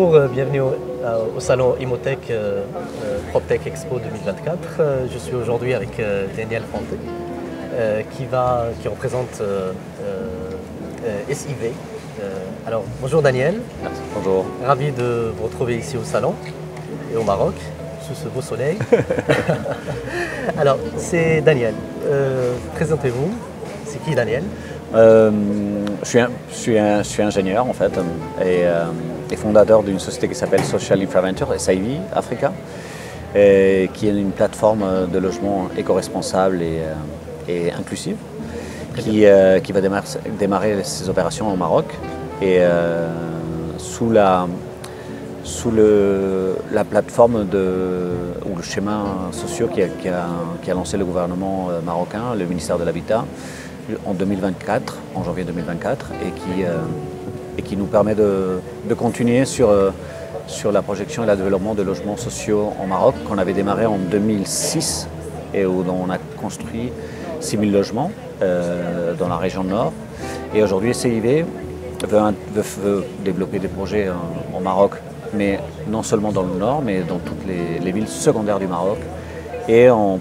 Bonjour, bienvenue au salon Imotech PropTech Expo 2024. Je suis aujourd'hui avec Daniel Fonte qui représente SIV. Alors bonjour Daniel. Merci. Bonjour. Ravi de vous retrouver ici au salon et au Maroc, sous ce beau soleil. Alors c'est Daniel. Présentez-vous. C'est qui Daniel? Je suis ingénieur en fait et fondateur d'une société qui s'appelle Social Infraventure, SIV Africa, qui est une plateforme de logement éco-responsable et inclusive qui va démarrer ses opérations au Maroc et sous la plateforme ou le schéma social qui a lancé le gouvernement marocain, le ministère de l'Habitat, en 2024, en janvier 2024, et qui nous permet de continuer sur la projection et le développement de logements sociaux en Maroc, qu'on avait démarré en 2006 et où on a construit 6000 logements dans la région nord. Et aujourd'hui, SIV veut développer des projets au Maroc, mais non seulement dans le nord, mais dans toutes les villes secondaires du Maroc, et en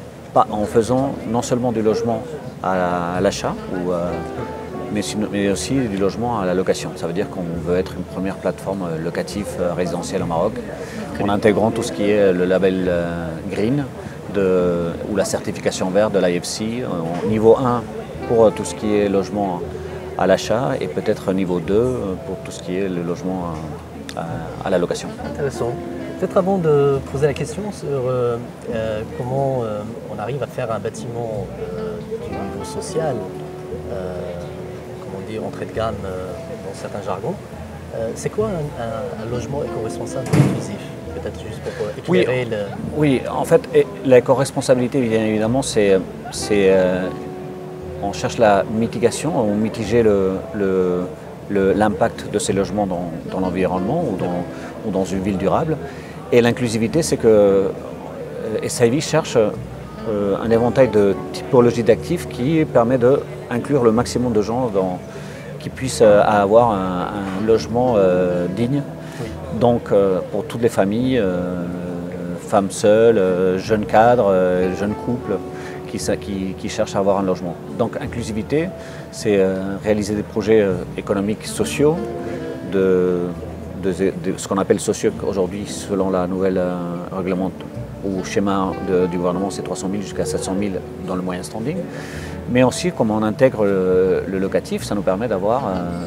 faisant non seulement du logement à l'achat, mais aussi du logement à la location. Ça veut dire qu'on veut être une première plateforme locative résidentielle au Maroc, en intégrant tout ce qui est le label Green ou la certification verte de l'IFC, niveau 1 pour tout ce qui est logement à l'achat et peut-être niveau 2 pour tout ce qui est le logement à la location. Intéressant. Peut-être avant de poser la question sur comment on arrive à faire un bâtiment du niveau social, comment dire, entrée de gamme dans certains jargons, c'est quoi un logement éco-responsable inclusif? Peut-être juste pour éclairer Oui, en fait, l'éco-responsabilité, bien évidemment, on cherche la mitigation, on mitiger l'impact de ces logements dans l'environnement ou dans une ville durable. Et l'inclusivité, c'est que SIV cherche un éventail de typologies d'actifs qui permet d'inclure le maximum de gens qui puissent avoir un logement digne. Oui. Donc pour toutes les familles, femmes seules, jeunes cadres, jeunes couples qui cherchent à avoir un logement. Donc inclusivité, c'est réaliser des projets économiques sociaux de ce qu'on appelle sociaux aujourd'hui, selon la nouvelle règlement ou schéma du gouvernement, c'est 300 000 jusqu'à 700 000 dans le moyen standing. Mais aussi, comme on intègre le locatif, ça nous permet d'avoir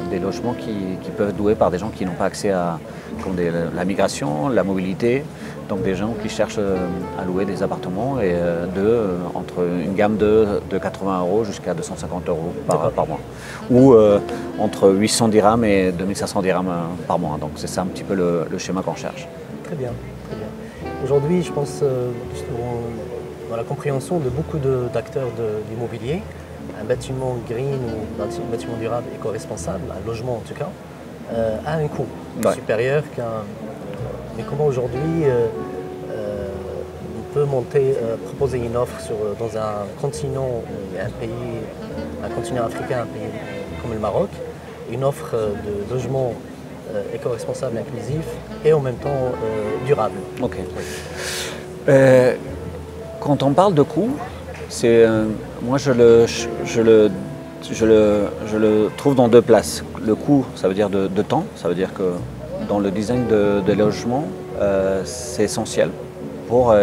des logements qui peuvent être loués par des gens qui n'ont pas accès à la migration, la mobilité, donc des gens qui cherchent à louer des appartements entre une gamme de 80 € jusqu'à 250 € par mois, ou entre 800 dirhams et 2500 dirhams par mois. Donc c'est ça un petit peu le schéma qu'on cherche. Très bien, très bien. Aujourd'hui, je pense, dans la compréhension de beaucoup d'acteurs de l'immobilier, un bâtiment green ou un bâtiment durable éco-responsable, un logement en tout cas, a un coût supérieur qu'un... mais comment aujourd'hui on peut proposer une offre dans un continent, un continent africain, un pays comme le Maroc, une offre de logement éco-responsable, inclusif et en même temps durable. Ok. Quand on parle de coût, moi je le trouve dans deux places. Le coût, ça veut dire de temps, ça veut dire que dans le design de logement, c'est essentiel pour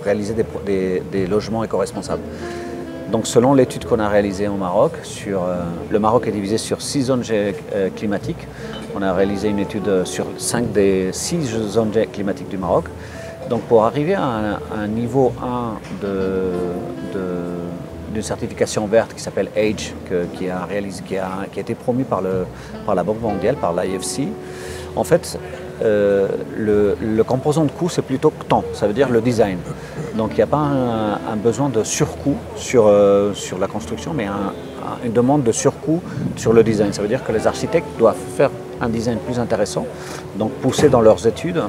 réaliser des logements éco-responsables. Donc selon l'étude qu'on a réalisée au Maroc, le Maroc est divisé sur 6 zones climatiques. On a réalisé une étude sur 5 des 6 zones climatiques du Maroc. Donc pour arriver à un niveau 1 d'une certification verte qui s'appelle AGE, qui a été promu par la Banque mondiale, par l'IFC, en fait, le composant de coût, c'est plutôt temps, ça veut dire le design. Donc il n'y a pas un besoin de surcoût sur la construction, mais une demande de surcoût sur le design. Ça veut dire que les architectes doivent faire un design plus intéressant, donc pousser dans leurs études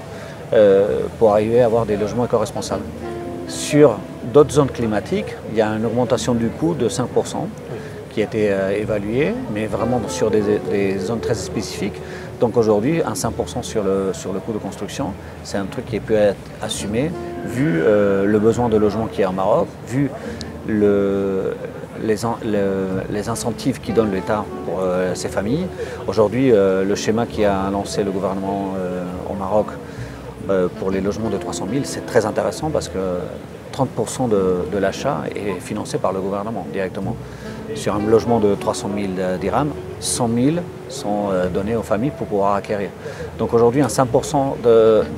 pour arriver à avoir des logements éco-responsables. Sur d'autres zones climatiques, il y a une augmentation du coût de 5%. Qui a été évaluée, mais vraiment sur des zones très spécifiques. Donc aujourd'hui, un 5% sur le coût de construction, c'est un truc qui peut être assumé vu le besoin de logement qui est au Maroc, vu les incentives qui donne l'État pour ces familles. Aujourd'hui, le schéma qui a lancé le gouvernement au Maroc pour les logements de 300 000, c'est très intéressant parce que 30% de l'achat est financé par le gouvernement directement. Sur un logement de 300 000 dirhams, 100 000 sont donnés aux familles pour pouvoir acquérir. Donc aujourd'hui, un 5%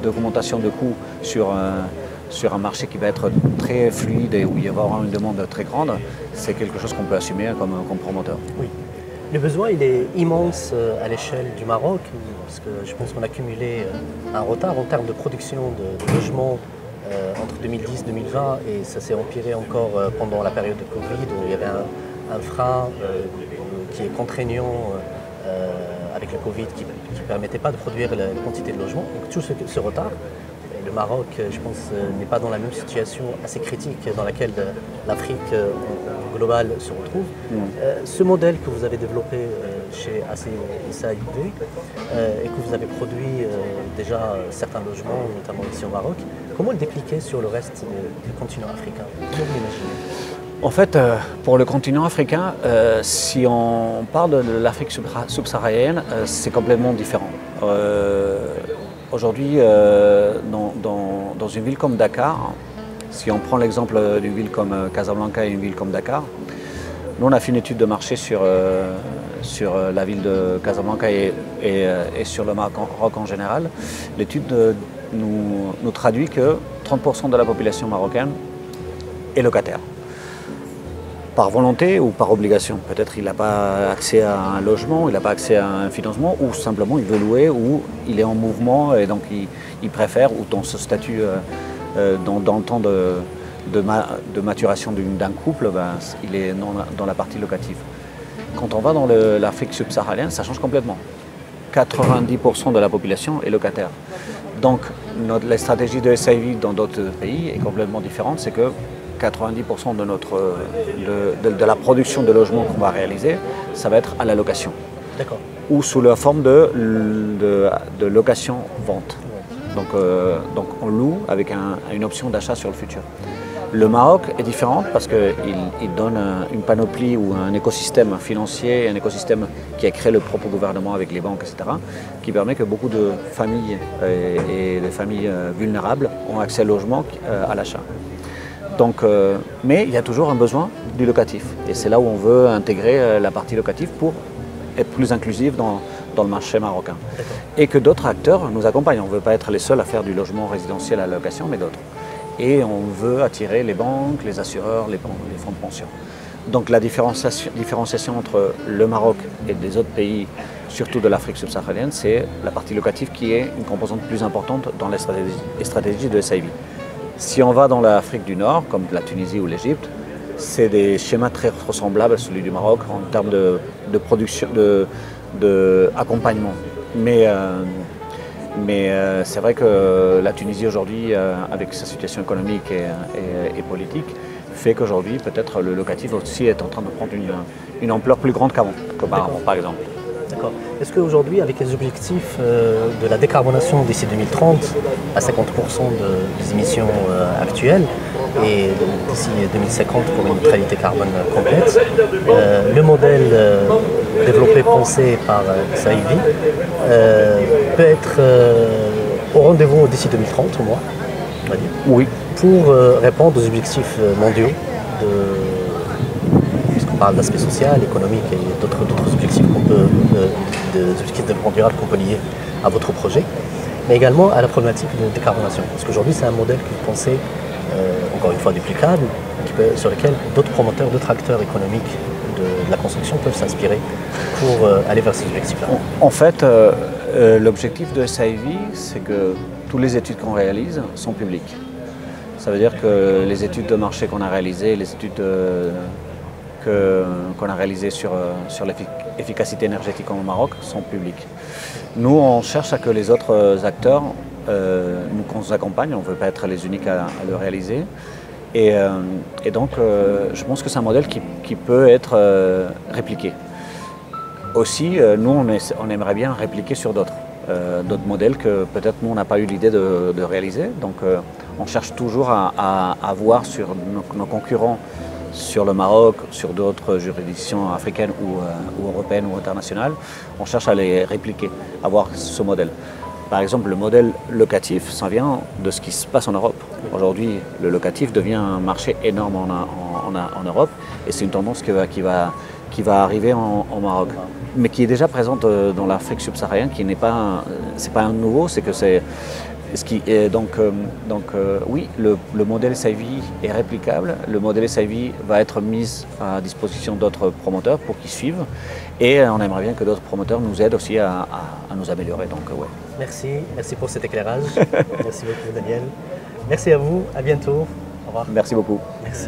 d'augmentation de coûts sur un marché qui va être très fluide et où il va y avoir une demande très grande, c'est quelque chose qu'on peut assumer comme promoteur. Oui. Le besoin, il est immense à l'échelle du Maroc, parce que je pense qu'on a cumulé un retard en termes de production de logements entre 2010 et 2020, et ça s'est empiré encore pendant la période de Covid, où il y avait un frein qui est contraignant avec le Covid, qui ne permettait pas de produire la quantité de logements. Donc tout ce retard, le Maroc, je pense, n'est pas dans la même situation assez critique dans laquelle l'Afrique globale se retrouve. Ce modèle que vous avez développé chez SAIV et que vous avez produit déjà certains logements, notamment ici au Maroc, comment le dépliquer sur le reste du continent africain? Comment vous l'imaginez? En fait, pour le continent africain, si on parle de l'Afrique subsaharienne, c'est complètement différent. Aujourd'hui, dans une ville comme Dakar, si on prend l'exemple d'une ville comme Casablanca et une ville comme Dakar, nous on a fait une étude de marché sur la ville de Casablanca et sur le Maroc en général. L'étude nous traduit que 30% de la population marocaine est locataire. Par volonté ou par obligation. Peut-être il n'a pas accès à un logement, il n'a pas accès à un financement, ou simplement il veut louer, ou il est en mouvement et donc il préfère, ou dans ce statut, dans le temps de maturation d'un couple, il est dans la partie locative. Quand on va dans l'Afrique subsaharienne, ça change complètement. 90% de la population est locataire. Donc la stratégie de SAIV dans d'autres pays est complètement différente, c'est que 90% de la production de logements qu'on va réaliser, ça va être à la location. D'accord. Ou sous la forme de location-vente. Donc on loue avec une option d'achat sur le futur. Le Maroc est différent parce qu'il donne une panoplie ou un écosystème financier, un écosystème qui a créé le propre gouvernement avec les banques, etc., qui permet que beaucoup de familles et des familles vulnérables ont accès au logement à l'achat. Donc, mais il y a toujours un besoin du locatif. Et c'est là où on veut intégrer la partie locative pour être plus inclusive dans le marché marocain. Et que d'autres acteurs nous accompagnent. On ne veut pas être les seuls à faire du logement résidentiel à la location, mais d'autres. Et on veut attirer les banques, les assureurs, les fonds de pension. Donc la différenciation entre le Maroc et des autres pays, surtout de l'Afrique subsaharienne, c'est la partie locative qui est une composante plus importante dans les stratégies de SAIV. Si on va dans l'Afrique du Nord, comme la Tunisie ou l'Égypte, c'est des schémas très ressemblables à celui du Maroc en termes de production, d'accompagnement. Mais c'est vrai que la Tunisie aujourd'hui, avec sa situation économique et politique, fait qu'aujourd'hui peut-être le locatif aussi est en train de prendre une ampleur plus grande qu'auparavant, par exemple. D'accord. Est-ce qu'aujourd'hui, avec les objectifs de la décarbonation d'ici 2030 à 50% des émissions actuelles et d'ici 2050 pour une neutralité carbone complète, le modèle développé, pensé par SAIV peut être au rendez-vous d'ici 2030 au moins, on va dire, oui, pour répondre aux objectifs mondiaux puisqu'on parle d'aspect social, économique et d'autres objectifs des objectifs de développement durable qu'on peut lier à votre projet, mais également à la problématique de décarbonation. Parce qu'aujourd'hui, c'est un modèle que vous pensez, encore une fois, duplicable, sur lequel d'autres promoteurs, d'autres acteurs économiques de la construction peuvent s'inspirer pour aller vers ces objectifs-là. En fait, l'objectif de SAIV, c'est que toutes les études qu'on réalise sont publiques. Ça veut dire que les études de marché qu'on a réalisées, les études qu'on a réalisées sur l'efficacité énergétique au Maroc sont publiques. Nous, on cherche à que les autres acteurs nous accompagnent. On ne veut pas être les uniques à le réaliser. Et donc, je pense que c'est un modèle qui peut être répliqué. aussi, nous, on aimerait bien répliquer sur d'autres modèles que peut-être nous, on n'a pas eu l'idée de réaliser. Donc, on cherche toujours à voir sur nos concurrents sur le Maroc, sur d'autres juridictions africaines ou européennes ou internationales. On cherche à les répliquer, à voir ce modèle. Par exemple, le modèle locatif, ça vient de ce qui se passe en Europe. Aujourd'hui, le locatif devient un marché énorme en Europe et c'est une tendance qui va arriver au Maroc, mais qui est déjà présente dans l'Afrique subsaharienne, qui n'est pas, c'est pas un nouveau, c'est que c'est ce qui est oui, le modèle SIV est réplicable. Le modèle SIV va être mis à disposition d'autres promoteurs pour qu'ils suivent. Et on aimerait bien que d'autres promoteurs nous aident aussi à nous améliorer. Donc, ouais. Merci pour cet éclairage. Merci beaucoup Daniel. Merci à vous, à bientôt. Au revoir. Merci beaucoup. Merci.